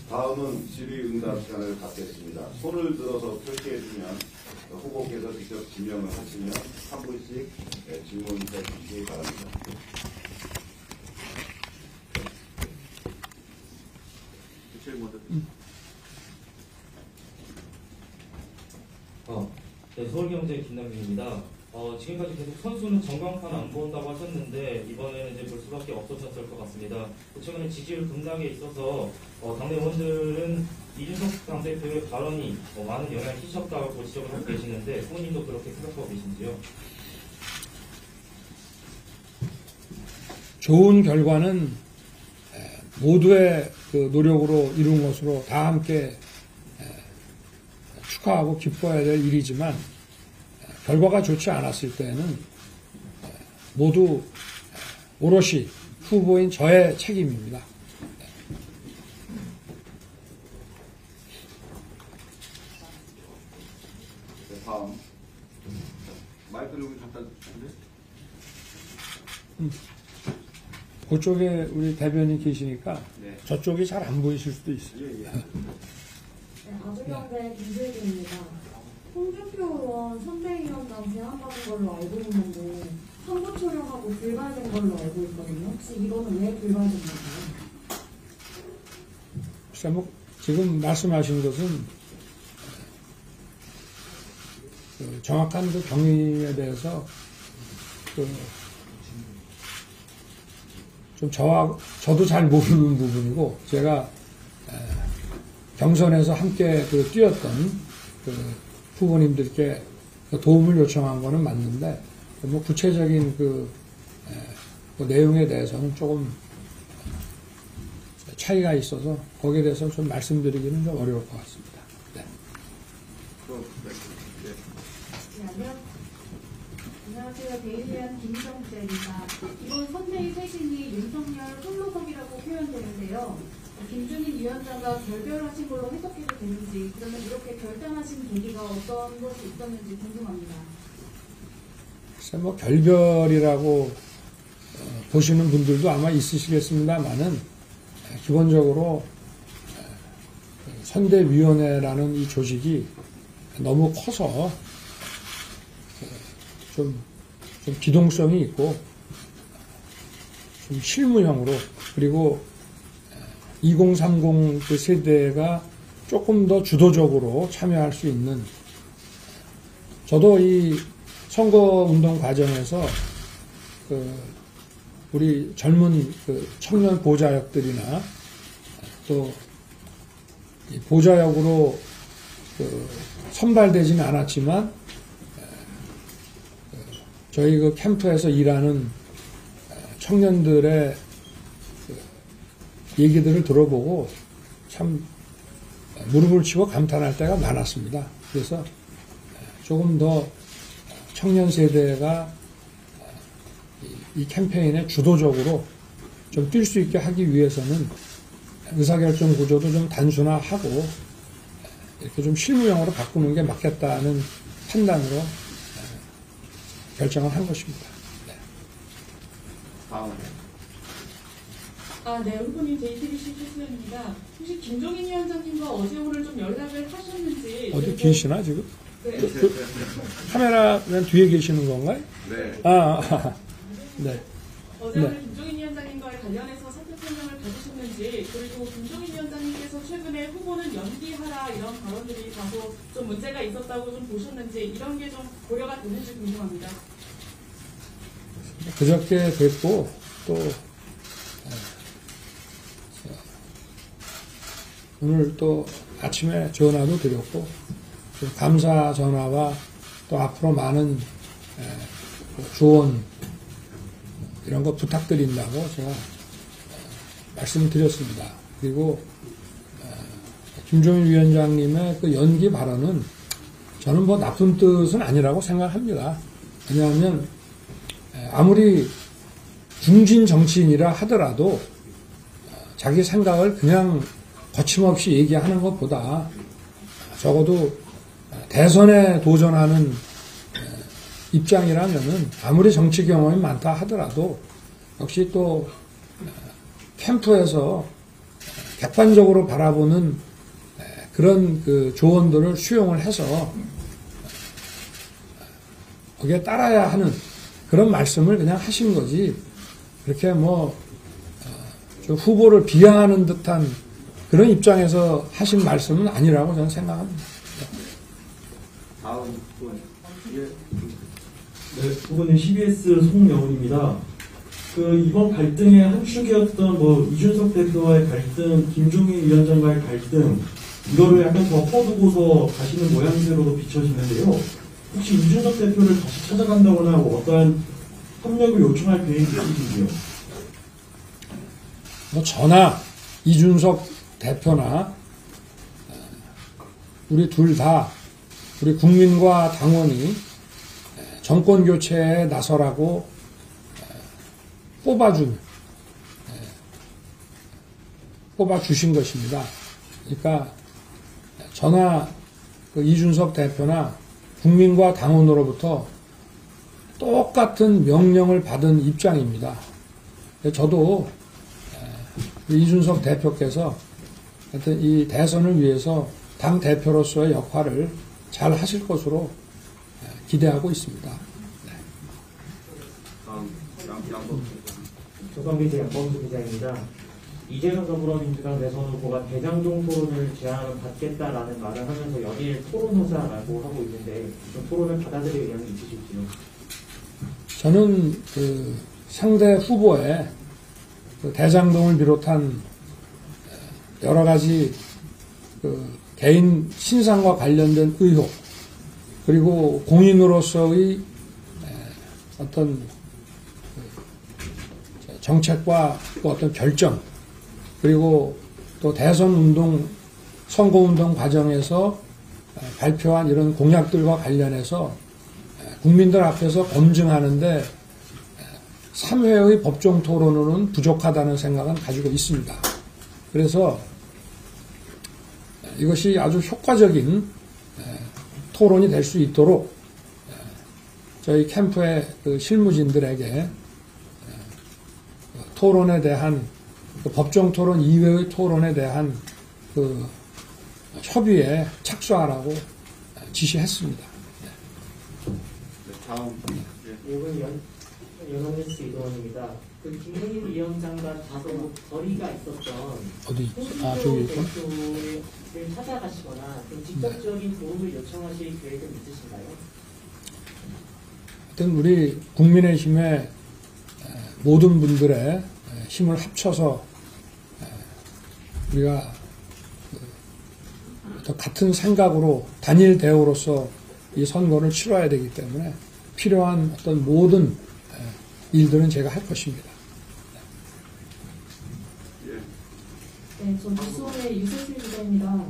다음은 질의응답 시간을 갖겠습니다. 손을 들어서 표시해주면 후보께서 직접 지명을 하시면 한 분씩 질문해 주시기 바랍니다. 네, 서울경제 김남균입니다. 지금까지 계속 선수는 전광판 안 본다고 하셨는데 이번에는 이제 볼 수밖에 없으셨을 것 같습니다. 최근에 지지율 급락에 있어서 당내 의원들은 이준석 당대표의 발언이 많은 영향을 끼쳤다고 지적을 하고 계시는데 후보님도 그렇게 생각하고 계신지요? 좋은 결과는 모두의 그 노력으로 이룬 것으로 다 함께 축하하고 기뻐해야 될 일이지만 결과가 좋지 않았을 때는 모두 오롯이 후보인 저의 책임입니다. 네, 다음 마이크를 여기 갖다 주시는데 그쪽에 우리 대변인 계시니까 네. 저쪽이 잘 안 보이실 수도 있어요. 예. 네, 아주경제 김슬기입니다. 홍준표 의원 선대위원장 제안받은 걸로 알고 있는데 선거 초령하고 불발된 걸로 알고 있거든요. 혹시 이거는 왜 불발된 건가요? 글쎄 뭐 지금 말씀하신 것은 그 정확한 그 경위에 대해서 좀 저도 잘 모르는 부분이고 제가 경선에서 함께 그 뛰었던 그 후보님들께 도움을 요청한 거는 맞는데 뭐 구체적인 그 내용에 대해서는 조금 차이가 있어서 거기에 대해서 좀 말씀드리기는 좀 어려울 것 같습니다. 네. 안녕하세요. 데일리한 김정재입니다. 이번 선대위 쇄신이 윤석열 홀로섭이라고 표현되는데요. 김준일 위원장과 결별하신 걸로 해석해도 되는지, 그러면 이렇게 결단하신 계기가 어떤 것이 있었는지 궁금합니다. 글쎄 뭐 결별이라고 보시는 분들도 아마 있으시겠습니다만은 기본적으로 선대위원회라는 이 조직이 너무 커서 좀 기동성이 있고 좀 실무형으로 그리고 2030 그 세대가 조금 더 주도적으로 참여할 수 있는 저도 이 선거운동 과정에서 그 우리 젊은 그 청년 보좌역들이나 또 보좌역으로 그 선발되지는 않았지만 저희 그 캠프에서 일하는 청년들의 그 얘기들을 들어보고 참 무릎을 치고 감탄할 때가 많았습니다. 그래서 조금 더 청년 세대가 이 캠페인에 주도적으로 좀 뛸 수 있게 하기 위해서는 의사결정 구조도 좀 단순화하고 이렇게 좀 실무형으로 바꾸는 게 맞겠다는 판단으로 결정을 한 것입니다. 네. 다음. 네, 후보님 JTBC 최수연입니다. 혹시 김종인 위원장님과 어제 오늘 좀 연락을 하셨는지. 어디 계시나 지금? 네. 카메라 맨 뒤에 계시는 건가요? 네. 네. 어제 네. 오늘 김종인 위원장님과 관련해서 사퇴 설명을 받으셨는지, 그리고 김종인 위원장님께서 최근에 후보는 연기하라 이런 발언들이 다소 좀 문제가 있었다고 좀 보셨는지, 이런 게 좀 고려가 되는지 궁금합니다. 그저께 됐고 또 오늘 또 아침에 전화도 드렸고 좀 감사 전화와 또 앞으로 많은 조언 이런 거 부탁드린다고 제가 말씀을 드렸습니다. 그리고 김종인 위원장님의 그 연기 발언은 저는 뭐 나쁜 뜻은 아니라고 생각합니다. 왜냐하면 아무리 중진 정치인이라 하더라도 자기 생각을 그냥 거침없이 얘기하는 것보다 적어도 대선에 도전하는 입장이라면은 아무리 정치 경험이 많다 하더라도 역시 또 캠프에서 객관적으로 바라보는 그런 그 조언들을 수용을 해서 거기에 따라야 하는 그런 말씀을 그냥 하신 거지, 그렇게 뭐 좀 후보를 비하하는 듯한 그런 입장에서 하신 말씀은 아니라고 저는 생각합니다. 다음 분. 예. 네, 부분은 CBS 송명훈입니다. 이번 갈등의 한 축이었던 이준석 대표와의 갈등, 김종인 위원장과의 갈등, 이거를 약간 덮어두고서 가시는 모양새로도 비춰지는데요. 혹시 이준석 대표를 다시 찾아간다거나 어떠한 협력을 요청할 계획이 있으신지요? 저나 이준석 대표나 우리 둘 다 우리 국민과 당원이 정권 교체에 나서라고 뽑아주신 것입니다. 그러니까 저나 이준석 대표나 국민과 당원으로부터 똑같은 명령을 받은 입장입니다. 저도 이준석 대표께서 하여튼 이 대선을 위해서 당 대표로서의 역할을 잘 하실 것으로 기대하고 있습니다. 다음 양범. 조선기자 양범수 기자입니다. 이재명 더불어민주당 대선 후보가 대장동 토론을 제안을 받겠다라는 말을 하면서 연일 토론호사라고 하고 있는데 좀 토론을 받아들일 의향이 있으실지요? 저는 상대 후보의 대장동을 비롯한 여러 가지 개인 신상과 관련된 의혹, 그리고 공인으로서의 어떤 정책과 또 어떤 결정, 그리고 또 대선 운동, 선거 운동 과정에서 발표한 이런 공약들과 관련해서 국민들 앞에서 검증하는데 3회의 법정 토론으로는 부족하다는 생각은 가지고 있습니다. 그래서 이것이 아주 효과적인 토론이 될 수 있도록 저희 캠프의 실무진들에게 토론에 대한 법정 토론 이외의 토론에 대한 협의에 착수하라고 지시했습니다. 다음. 이건 연합뉴스 이동원입니다. 김종인 위원장과 다소 거리가 있었던 어디? 홍준표 저기 있고. 대표를 찾아가시거나 좀 직접적인 도움을 요청하실 계획은 있으신가요? 하여튼 우리 국민의힘의 모든 분들의 힘을 합쳐서 우리가 더 같은 생각으로 단일 대우로서 이 선거를 치러야 되기 때문에 필요한 어떤 모든 일들은 제가 할 것입니다. 네, 전 뉴스원의 유세슬 기자입니다.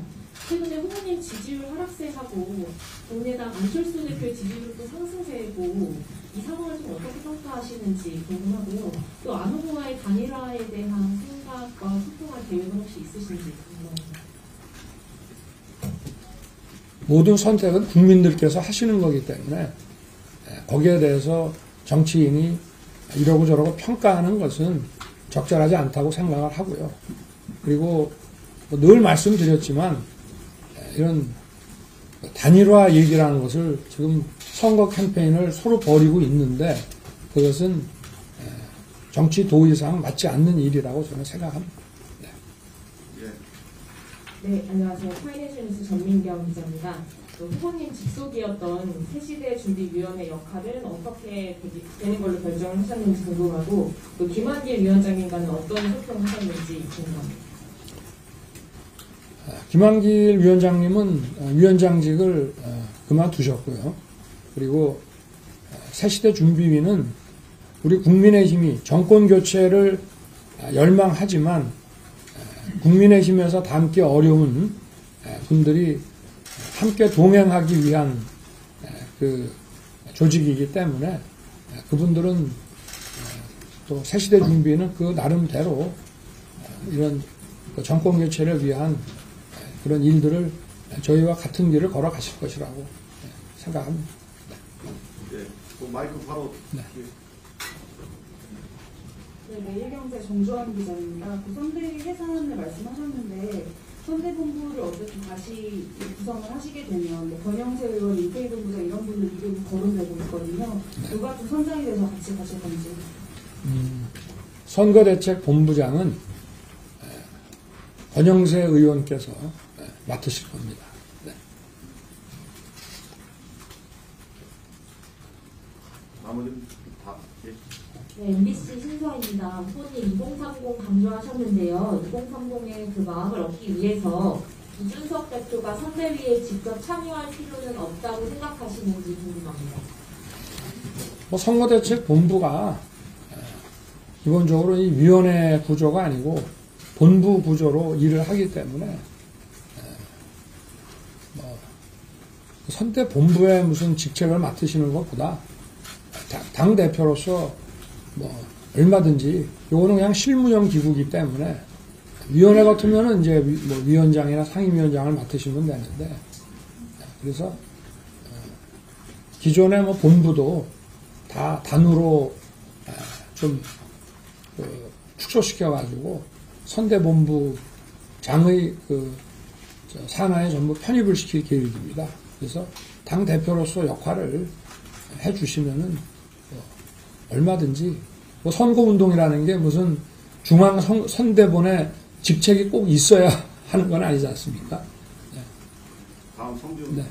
최근에 후보님 지지율 하락세하고 국민의당 안철수 대표의 지지율도 상승세고 이 상황을 좀 어떻게 평가하시는지 궁금하고요. 또 안 후보와의 단일화에 대한 생각과 소통할 계획은 혹시 있으신지 궁금합니다. 모든 선택은 국민들께서 하시는 거기 때문에 거기에 대해서 정치인이 이러고 저러고 평가하는 것은 적절하지 않다고 생각을 하고요. 그리고 늘 말씀드렸지만 이런 단일화 얘기라는 것을 지금 선거 캠페인을 서로 벌이고 있는데 그것은 정치 도의상 맞지 않는 일이라고 저는 생각합니다. 네, 안녕하세요. 파이낸셜 뉴스 전민경 기자입니다. 후보님 직속이었던 새시대 준비위원회 역할은 어떻게 되는 걸로 결정을 하셨는지 궁금하고 또 김한길 위원장님과는 어떤 소통을 하셨는지 궁금합니다. 김한길 위원장님은 위원장직을 그만두셨고요. 그리고 새시대 준비위는 우리 국민의힘이 정권 교체를 열망하지만 국민의힘에서 담기 어려운 분들이 함께 동행하기 위한 그 조직이기 때문에 그분들은 또 새시대 준비는 그 나름대로 이런 정권 교체를 위한 그런 일들을 저희와 같은 길을 걸어가실 것이라고 생각합니다. 네. 그 마이크 바로. 네. 네, 매일경제 정주환 기자입니다. 그 선대위 해산을 말씀하셨는데 선대본부를 어쨌든 다시 구성을 하시게 되면 뭐 권영세 의원, 이태희 본부장 이런 분들 이름이 거론되고 있거든요. 누가 좀 선장이 돼서 같이 가실 건지. 선거대책본부장은 권영세 의원께서 맡으실 겁니다. 네. 나머지 다 예. 네, MBC 신서입니다. 후보님 2030 강조하셨는데요. 2030의 그 마음을 얻기 위해서 이준석 대표가 선대위에 직접 참여할 필요는 없다고 생각하시는지 궁금합니다. 뭐 선거대책본부가 기본적으로 이 위원회 구조가 아니고 본부 구조로 일을 하기 때문에 선대본부의 무슨 직책을 맡으시는 것보다 당 대표로서 뭐 얼마든지 요거는 그냥 실무형 기구이기 때문에 위원회 같으면은 이제 뭐 위원장이나 상임위원장을 맡으시면 되는데 그래서 기존의 뭐 본부도 다 단으로 좀 축소시켜가지고 선대본부장의 그 산하에 전부 편입을 시킬 계획입니다. 그래서 당 대표로서 역할을 해주시면은 얼마든지 뭐 선거운동이라는 게 무슨 중앙 선대본에 직책이 꼭 있어야 하는 건 아니지 않습니까? 네. 다음 성지훈. 네.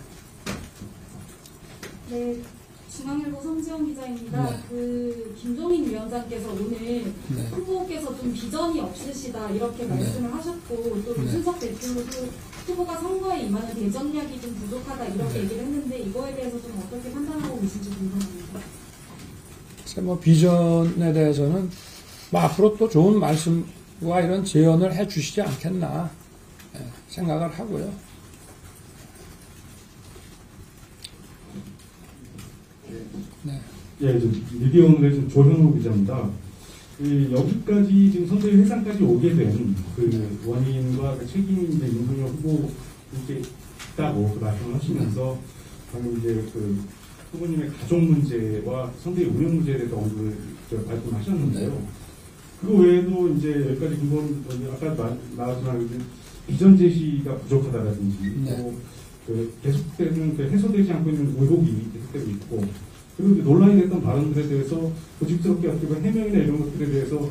네, 중앙일보 성지영 기자입니다. 네. 그 김종인 위원장께서 오늘 네. 후보께서 좀 비전이 없으시다 이렇게 말씀을 하셨고 또 네. 이준석 대표도 후보가 선거에 임하는 대전략이 좀 부족하다 이렇게 얘기를 했는데 이거에 대해서 좀 어떻게 판단하고 계신지 궁금합니다. 뭐 비전에 대해서는 뭐 앞으로 또 좋은 말씀과 이런 제언을 해 주시지 않겠나 생각을 하고요. 네. 예, 미디어오늘의 좀 조형로 기자입니다. 여기까지 지금 선대위 해산까지 오게 된 그 원인과 그 책임이 이제 윤석열 후보께 있다고 말씀을 하시면서 방금 이제 그 후보님의 가족 문제와 선대위 운영 문제에 대해서 언급을 말씀하셨는데요. 그 외에도 이제 여기까지 근본 아까 나왔지만 비전 제시가 부족하다라든지 네. 또 계속되는 해소되지 않고 있는 의혹이 계속되고 있고 그리고 이제 논란이 됐던 발언들에 대해서 고집스럽게 어떻게 보면 해명이나 이런 것들에 대해서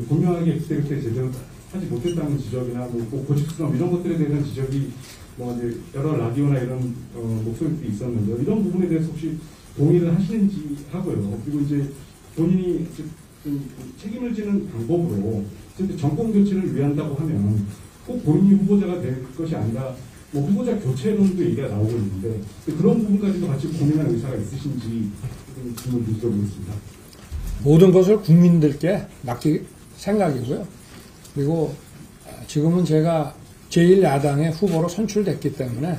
분명하게 그때 제대로 하지 못했다는 지적이나 뭐 고집스러움 이런 것들에 대한 지적이 뭐 이제 여러 라디오나 이런 목소리도 있었는데 이런 부분에 대해서 혹시 동의를 하시는지 하고요. 그리고 이제 본인이 좀 책임을 지는 방법으로 어쨌든 정권 교체를 위한다고 하면 꼭 본인이 후보자가 될 것이 아니라 뭐 후보자 교체론도 얘기가 나오고 있는데 그런 부분까지도 같이 고민할 의사가 있으신지 질문 드려보겠습니다. 모든 것을 국민들께 맡길 생각이고요. 그리고 지금은 제가 제1야당의 후보로 선출됐기 때문에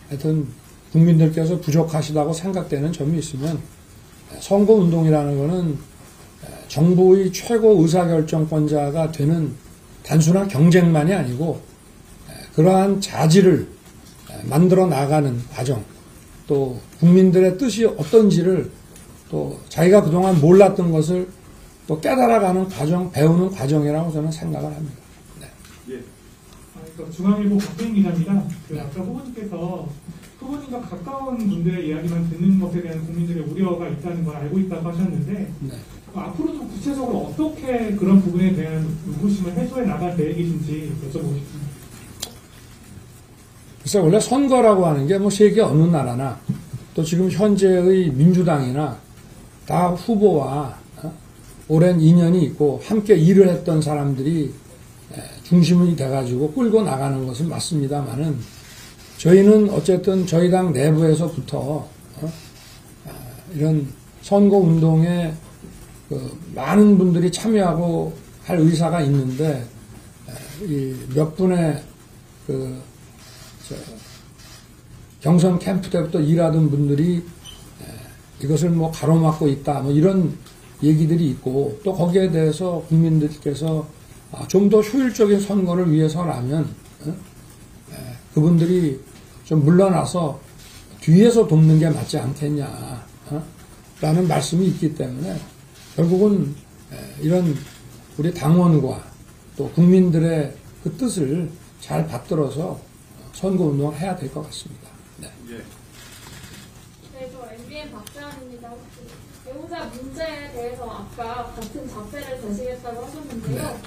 하여튼 국민들께서 부족하시다고 생각되는 점이 있으면 선거운동이라는 것은 정부의 최고 의사결정권자가 되는 단순한 경쟁만이 아니고 그러한 자질을 만들어 나가는 과정, 또 국민들의 뜻이 어떤지를 또 자기가 그동안 몰랐던 것을 또 깨달아가는 과정, 배우는 과정이라고 저는 생각을 합니다. 네. 예. 중앙일보 박대인 기자입니다. 아까 후보님께서 후보님과 가까운 분들의 이야기만 듣는 것에 대한 국민들의 우려가 있다는 걸 알고 있다고 하셨는데 네. 앞으로도 구체적으로 어떻게 그런 부분에 대한 의구심을 해소해 나갈 계획이신지 여쭤보고 싶습니다. 그래서 원래 선거라고 하는 게 뭐 세계 어느 나라나 또 지금 현재의 민주당이나 다 후보와 오랜 인연이 있고 함께 일을 했던 사람들이 중심이 돼가지고 끌고 나가는 것은 맞습니다만은 저희는 어쨌든 저희 당 내부에서부터 이런 선거 운동에 많은 분들이 참여하고 할 의사가 있는데 몇 분의 경선 캠프 때부터 일하던 분들이 이것을 뭐 가로막고 있다 뭐 이런 얘기들이 있고 또 거기에 대해서 국민들께서 좀 더 효율적인 선거를 위해서라면 그분들이 좀 물러나서 뒤에서 돕는 게 맞지 않겠냐 라는 말씀이 있기 때문에 결국은 이런 우리 당원과 또 국민들의 그 뜻을 잘 받들어서 선거운동을 해야 될 것 같습니다. 네. 예. 네, 저 MBN 박재환입니다. 배우자 문제에 대해서 아까 같은 자세를 되시겠다고 하셨는데요.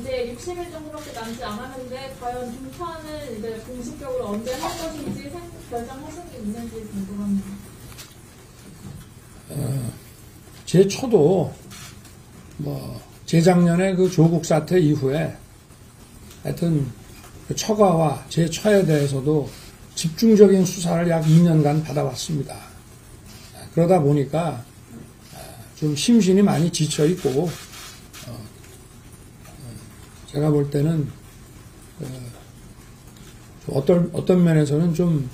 이제 60일 정도밖에 남지 않았는데 과연 중파는 이제 공식적으로 언제 할 것인지 결정하신 게 있는지 궁금합니다. 제 처도 재작년에 그 조국 사태 이후에 하여튼 그 처가와 제 처에 대해서도 집중적인 수사를 약 2년간 받아왔습니다. 그러다 보니까 좀 심신이 많이 지쳐 있고 제가 볼 때는 어떤 면에서는 좀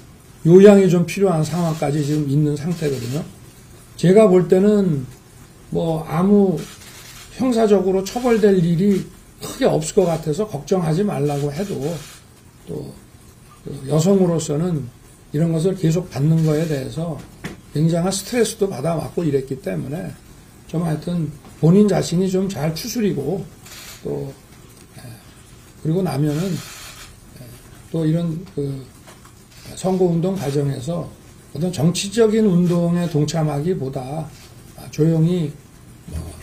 요양이 좀 필요한 상황까지 지금 있는 상태거든요. 제가 볼 때는 아무 형사적으로 처벌될 일이 크게 없을 것 같아서 걱정하지 말라고 해도 또 여성으로서는 이런 것을 계속 받는 거에 대해서 굉장한 스트레스도 받아왔고 이랬기 때문에 좀 하여튼 본인 자신이 좀 잘 추스리고 또 그리고 나면은 또 이런 그 선거운동 과정에서 어떤 정치적인 운동에 동참하기보다 조용히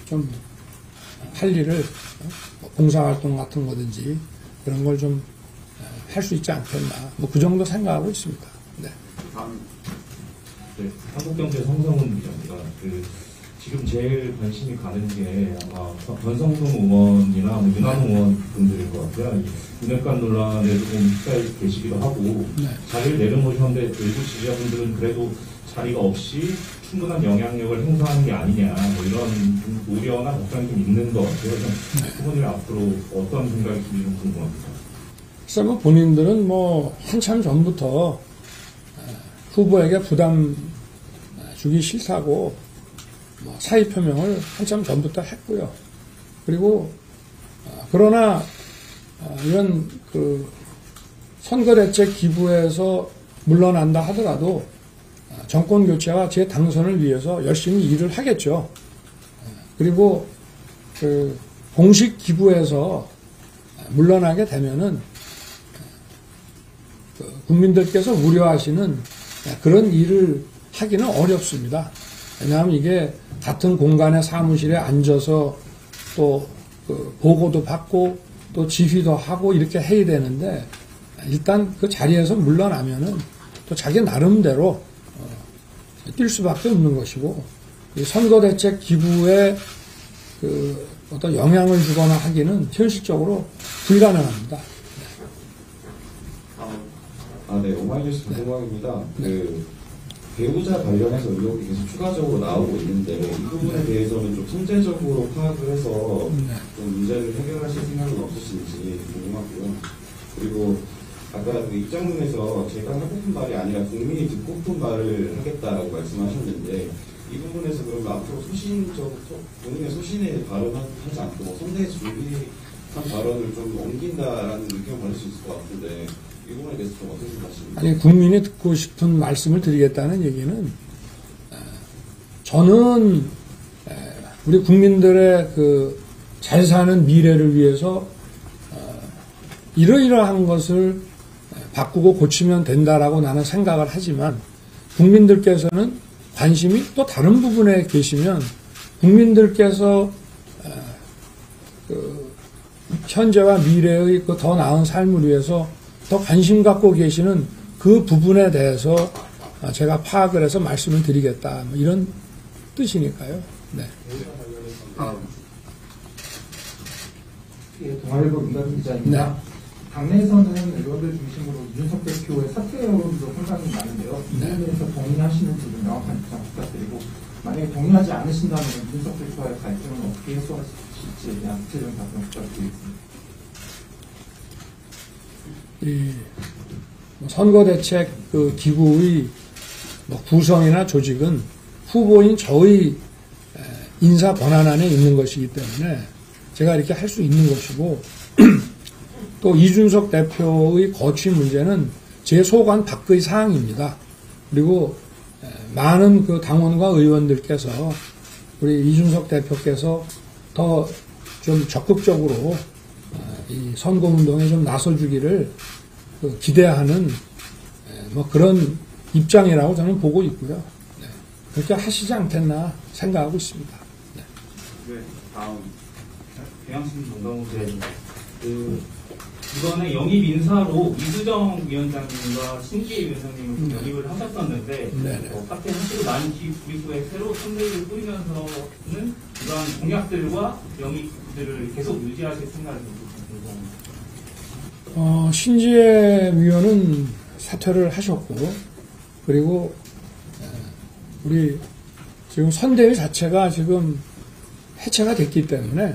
좀 할 일을 봉사활동 같은 거든지 그런 걸 좀 할 수 있지 않겠나 그 정도 생각하고 있습니다. 네. 네, 한국경제 성성훈 기자입니다. 지금 제일 관심이 가는 게 아마 권성동 의원이나 윤한홍 의원 분들일 것 같아요. 윤핵관 논란에 조금 휩싸여 계시기도 하고 자리를 내려놓으셨는데 일부 지지자분들은 그래도 자리가 없이 충분한 영향력을 행사하는 게 아니냐 이런 좀 우려나 걱정이 좀 있는 것 같아요. 후보님 앞으로 어떤 생각이 드는지 좀 궁금합니다. 글쎄 본인들은 한참 전부터 후보에게 부담 주기 싫다고 사의 표명을 한참 전부터 했고요. 그리고 그러나 이런 그 선거대책 기부에서 물러난다 하더라도 정권 교체와 제 당선을 위해서 열심히 일을 하겠죠. 그리고 그 공식 기부에서 물러나게 되면은 국민들께서 우려하시는 그런 일을 하기는 어렵습니다. 왜냐하면 이게 같은 공간의 사무실에 앉아서 또 보고도 받고 또 지휘도 하고 이렇게 해야 되는데 일단 그 자리에서 물러나면은 또 자기 나름대로 뛸 수밖에 없는 것이고 선거대책 기부에 그 어떤 영향을 주거나 하기는 현실적으로 불가능합니다. 네, 오마이뉴스 김동광입니다. 배우자 관련해서 의혹이 계속 추가적으로 나오고 있는데 이 부분에 대해서는 좀 통제적으로 파악을 해서 좀 문제를 해결하실 생각은 없으신지 궁금하고요. 그리고 아까 그 입장문에서 제가 하고픈 말이 아니라 국민이 듣고픈 말을 하겠다라고 말씀하셨는데 이 부분에서 그럼 앞으로 본인의 소신에 발언하지 않고 선대에 준비한 발언을 좀 옮긴다라는 의견을 받을 수 있을 것 같은데 이 부분에 대해서 좀 어떻게 생각하십니까? 아니 국민이 듣고 싶은 말씀을 드리겠다는 얘기는 저는 우리 국민들의 그 잘 사는 미래를 위해서 이러이러한 것을 바꾸고 고치면 된다라고 나는 생각을 하지만 국민들께서는 관심이 또 다른 부분에 계시면 국민들께서 그 현재와 미래의 그 더 나은 삶을 위해서 더 관심 갖고 계시는 그 부분에 대해서 제가 파악을 해서 말씀을 드리겠다 이런 뜻이니까요. 네. 예, 동아일보 민가빈 기자입니다. 네. 당내에서는 의원들 중심으로 이준석 대표의 사퇴 여론도 상당히 많은데요. 이 부분에서 동의하시는지 좀 명확한 입장 부탁드리고 만약에 동의하지 않으신다면 이준석 대표와의 갈등은 어떻게 해소하실지에 대한 구체적인 답변 부탁드리겠습니다. 선거대책 그 기구의 구성이나 조직은 후보인 저의 인사 권한 안에 있는 것이기 때문에 제가 이렇게 할 수 있는 것이고 또 이준석 대표의 거취 문제는 제 소관 밖의 사항입니다. 그리고 많은 그 당원과 의원들께서 우리 이준석 대표께서 더 좀 적극적으로 이 선거운동에 좀 나서주기를 기대하는 뭐 그런 입장이라고 저는 보고 있고요. 네. 그렇게 하시지 않겠나 생각하고 있습니다. 네. 네, 다음. 배양신 농담부에 이번에 영입 인사로 이수정 위원장님과 신기혜 위원장님을 영입을 하셨었는데 파견하시고 난 이후에 새로 선대위를 꾸리면서는 이러한 공약들과 영입들을 계속 유지하실 생각이 궁금합니다. 신지혜 위원은 사퇴를 하셨고, 그리고 우리 지금 선대위 자체가 지금 해체가 됐기 때문에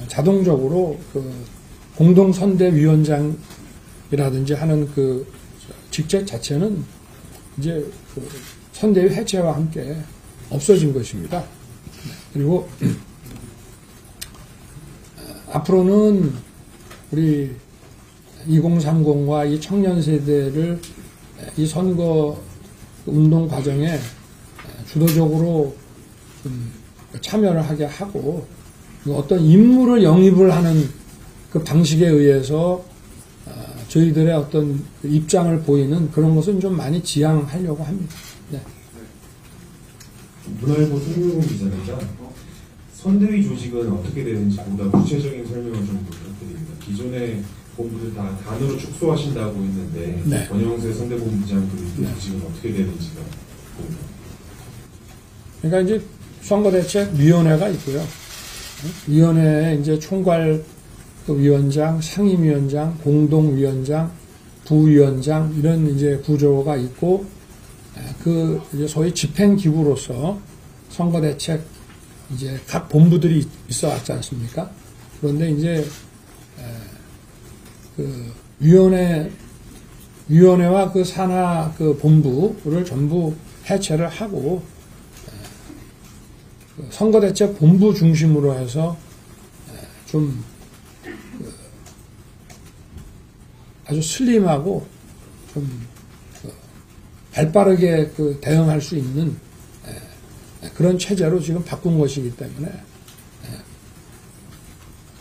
자동적으로 그 공동선대위원장이라든지 하는 그 직책 자체는 이제 그 선대위 해체와 함께 없어진 것입니다. 그리고 앞으로는 우리 2030과 이 청년 세대를 이 선거 운동 과정에 주도적으로 좀 참여를 하게 하고, 어떤 인물을 영입을 하는 그 방식에 의해서 저희들의 어떤 입장을 보이는 그런 것은 좀 많이 지양하려고 합니다. 네. 문화일보 송유공 기자입니다. 선대위 조직은 어떻게 되는지 보다 구체적인 설명을 좀 부탁드립니다. 기존의 본부들 다 단으로 축소하신다고 했는데 네. 권영세 선대본부장 그 조직은 어떻게 되는지가 궁금합니다. 그러니까 이제 선거대책위원회가 있고요. 위원회에 이제 총괄 위원장, 상임위원장, 공동위원장, 부위원장 이런 이제 구조가 있고, 그 이제 소위 집행기구로서 선거대책 이제 각 본부들이 있어 왔지 않습니까? 그런데 이제 그 위원회와 그 산하 그 본부를 전부 해체를 하고 선거대책 본부 중심으로 해서 좀 아주 슬림하고 좀 발빠르게 그 대응할 수 있는 그런 체제로 지금 바꾼 것이기 때문에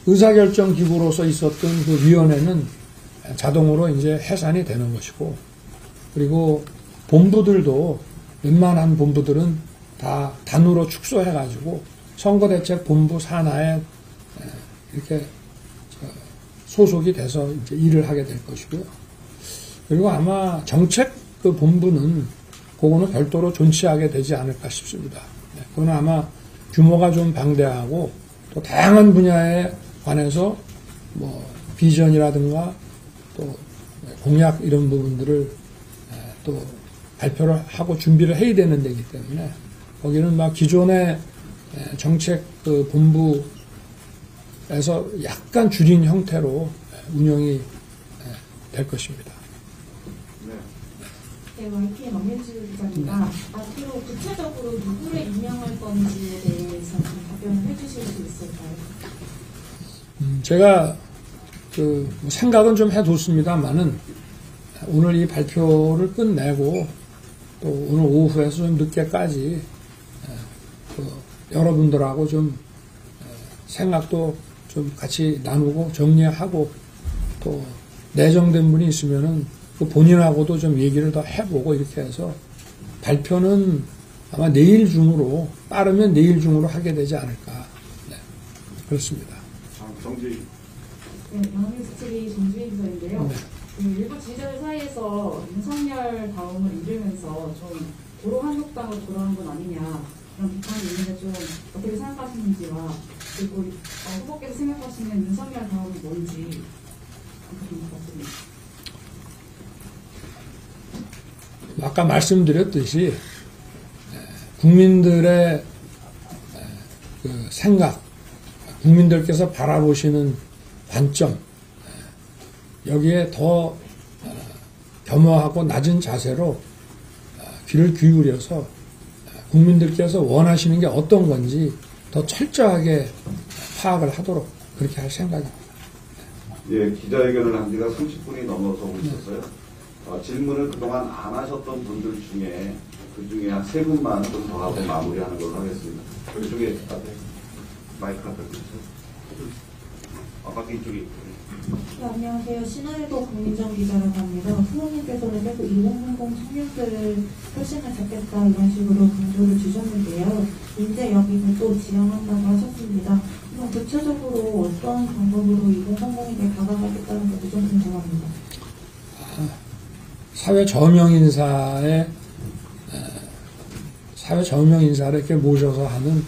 의사결정 기구로서 있었던 그 위원회는 자동으로 이제 해산이 되는 것이고, 그리고 본부들도 웬만한 본부들은 다 단으로 축소해가지고 선거대책 본부 산하에 이렇게 소속이 돼서 이제 일을 하게 될 것이고요. 그리고 아마 정책 그 본부는 그거는 별도로 존치하게 되지 않을까 싶습니다. 그건 아마 규모가 좀 방대하고 또 다양한 분야에 관해서 뭐 비전이라든가 또 공약 이런 부분들을 또 발표를 하고 준비를 해야 되는 데이기 때문에 거기는 막 기존의 정책 그 본부에서 약간 줄인 형태로 운영이 될 것입니다. 네, YTN 엄현주 기자입니다. 앞으로 구체적으로 누구를 임명할 건지에 대해서 좀 답변을 해주실 수 있을까요? 제가 그 생각은 좀 해뒀습니다만은 오늘 이 발표를 끝내고 또 오늘 오후에서 좀 늦게까지 여러분들하고 좀 생각도 좀 같이 나누고 정리하고 또 내정된 분이 있으면은 그 본인하고도 좀 얘기를 더 해보고 이렇게 해서 발표는 아마 내일 중으로, 빠르면 내일 중으로 하게 되지 않을까. 네, 그렇습니다. 정지. 네, 영민수칙이 정주희 기자인데요. 네. 일부 지지자들 사이에서 윤석열 다음을 이르면서 좀 도로 한국당으로 돌아온 건 아니냐 그런 비판이 있는데 좀 어떻게 생각하시는지와 그리고 후보께서 생각하시는 윤석열 다음이 뭔지 궁금합니다. 아까 말씀드렸듯이 국민들의 그 생각, 국민들께서 바라보시는 관점, 여기에 더 겸허하고 낮은 자세로 귀를 기울여서 국민들께서 원하시는 게 어떤 건지 더 철저하게 파악을 하도록 그렇게 할 생각입니다. 예, 기자회견을 한 지가 30분이 넘어서고 있었어요. 질문을 그동안 안 하셨던 분들 중에 그 중에 한 3분만 좀 더 하고 마무리하는 걸로 하겠습니다. 그 중에 마이크 갖다 주세요. 아까 이쪽이. 네, 안녕하세요. 신화일보 강민정 기자라고 합니다. 후보님께서는 계속 2030 청년들을 표심을 잡겠다 이런 식으로 강조를 주셨는데요. 인재 영입을 또 지향한다고 하셨습니다. 그럼 구체적으로 어떤 방법으로 2030에게 다가가겠다는 것도 좀 궁금합니다. 사회 저명 인사를 이렇게 모셔서 하는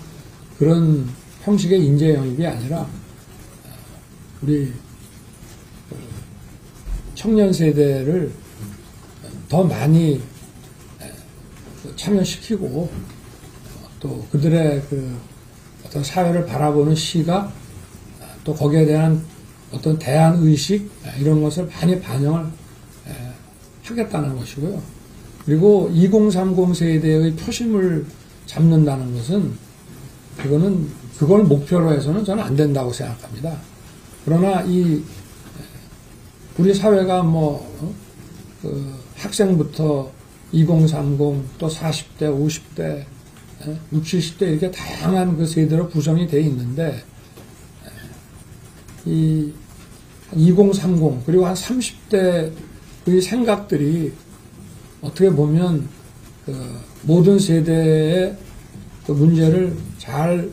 그런 형식의 인재 영입이 아니라 우리 청년 세대를 더 많이 참여시키고 또 그들의 그 어떤 사회를 바라보는 시각 또 거기에 대한 어떤 대안 의식 이런 것을 많이 반영을 하겠다는 것이고요. 그리고 2030 세대의 표심을 잡는다는 것은 그걸 목표로 해서는 저는 안 된다고 생각합니다. 그러나 우리 사회가 학생부터 2030, 또 40대, 50대, 60, 70대 이렇게 다양한 그 세대로 구성이 되어 있는데, 2030, 그리고 한 30대의 생각들이 어떻게 보면 모든 세대의 그 문제를 잘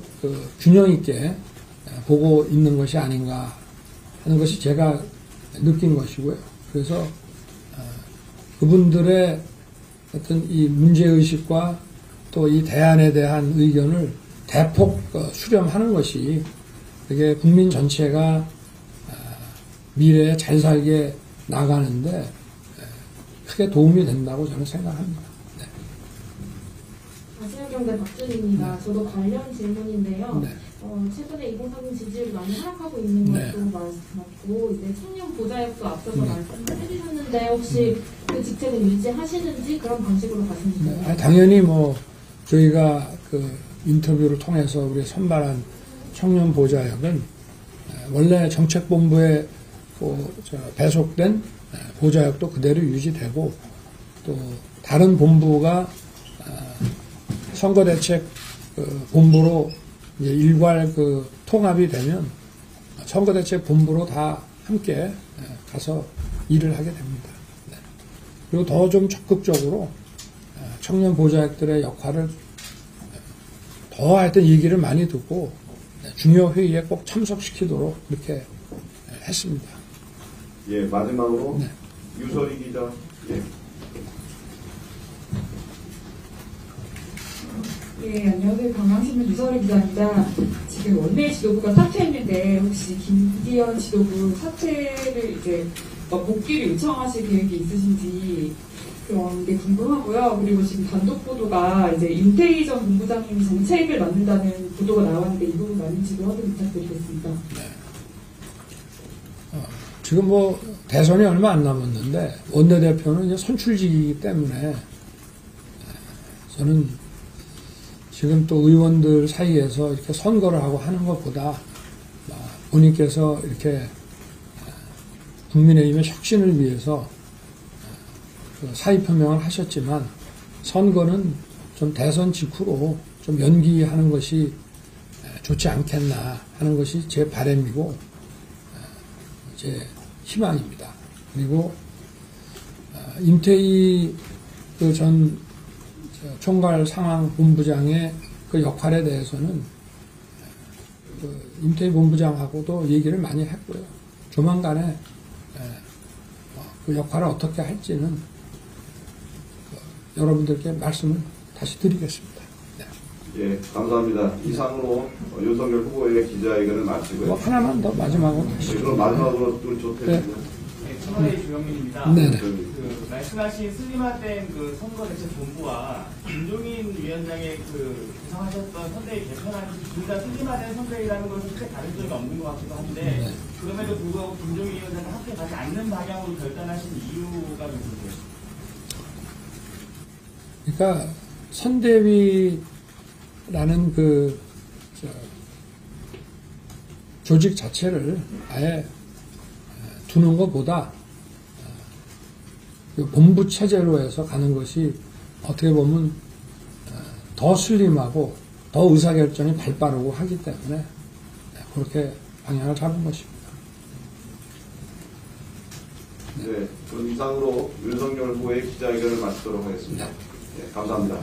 균형 있게 보고 있는 것이 아닌가 하는 것이 제가 느낀 것이고요. 그래서 그분들의 어떤 이 문제의식과 또 이 대안에 대한 의견을 대폭 수렴하는 것이 이게 국민 전체가 미래에 잘 살게 나가는데 크게 도움이 된다고 저는 생각합니다. 네. 아시아경제 박준입니다. 저도 관련 질문인데요. 네. 최근에 2030 지지율이 많이 하락하고 있는 네. 것도 맞고 이제 청년 보좌역도 앞서서 말씀을 해주셨는데 혹시 그 직책은 유지하시는지 그런 방식으로 가시는지? 네. 당연히 저희가 그 인터뷰를 통해서 우리 선발한 청년 보좌역은 원래 정책본부에 배속된 보좌역도 그대로 유지되고 또 다른 본부가 선거대책 본부로 이제 일괄 통합이 되면 선거대책 본부로 다 함께 가서 일을 하게 됩니다. 네. 그리고 더 좀 적극적으로 청년 보좌역들의 역할을 더 하여튼 얘기를 많이 듣고 중요 회의에 꼭 참석시키도록 이렇게 했습니다. 예, 마지막으로 네. 유설이 기자. 예. 예, 안녕하세요. 경향신문 유설희 기자입니다. 지금 원내 지도부가 사퇴했는데 혹시 김기현 지도부 사퇴를 이제 복귀를 요청하실 계획이 있으신지 그런 게 궁금하고요. 그리고 지금 단독 보도가 이제 윤태희 전 본부장님이 정책을 맡는다는 보도가 나왔는데 이 부분 아닌지도 확인 부탁드리겠습니다. 네. 지금 대선이 얼마 안 남았는데 원내대표는 이제 선출직이기 때문에 저는 지금 또 의원들 사이에서 이렇게 선거를 하고 하는 것보다 본인께서 이렇게 국민의힘의 혁신을 위해서 사의 표명을 하셨지만 선거는 좀 대선 직후로 좀 연기하는 것이 좋지 않겠나 하는 것이 제 바람이고 제 희망입니다. 그리고 임태희 전 총괄 상황본부장의 그 역할에 대해서는 임태희 본부장하고도 얘기를 많이 했고요. 조만간에 그 역할을 어떻게 할지는 여러분들께 말씀을 다시 드리겠습니다. 네. 예, 감사합니다. 이상으로 윤석열 후보의 기자회견을 마치고요. 하나만 더 마지막으로 예, 그럼 마지막으로 우리 조태준 청와대 주영민입니다. 네네. 말씀하신 슬림화된 그 선거대책본부와 김종인 위원장의 구성하셨던 선대위 개편안 둘 다 슬림화된 선대위라는 것은 크게 다른 점이 없는 것 같기도 한데 그럼에도 불구하고 김종인 위원장은 함께 가지 않는 방향으로 결단하신 이유가 좀 궁금해요. 그러니까 선대위라는 조직 자체를 아예 두는 것보다 본부 체제로 해서 가는 것이 어떻게 보면 더 슬림하고 더 의사결정이 발빠르고 하기 때문에 그렇게 방향을 잡은 것입니다. 네, 그럼 이상으로 윤석열 후보의 기자회견을 마치도록 하겠습니다. 네, 감사합니다.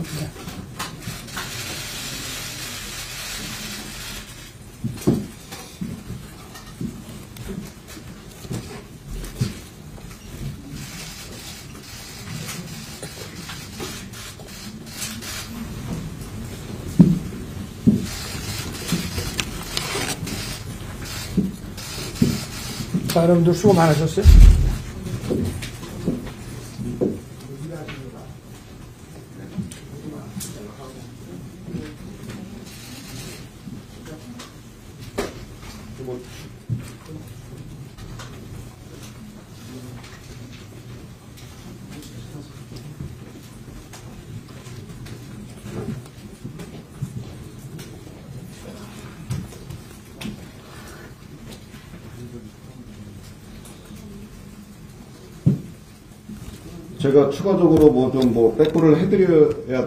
자, 여러분들 수고 많으셨어요. 제가 추가적으로 뭐 좀 백구를 해드려야 된다.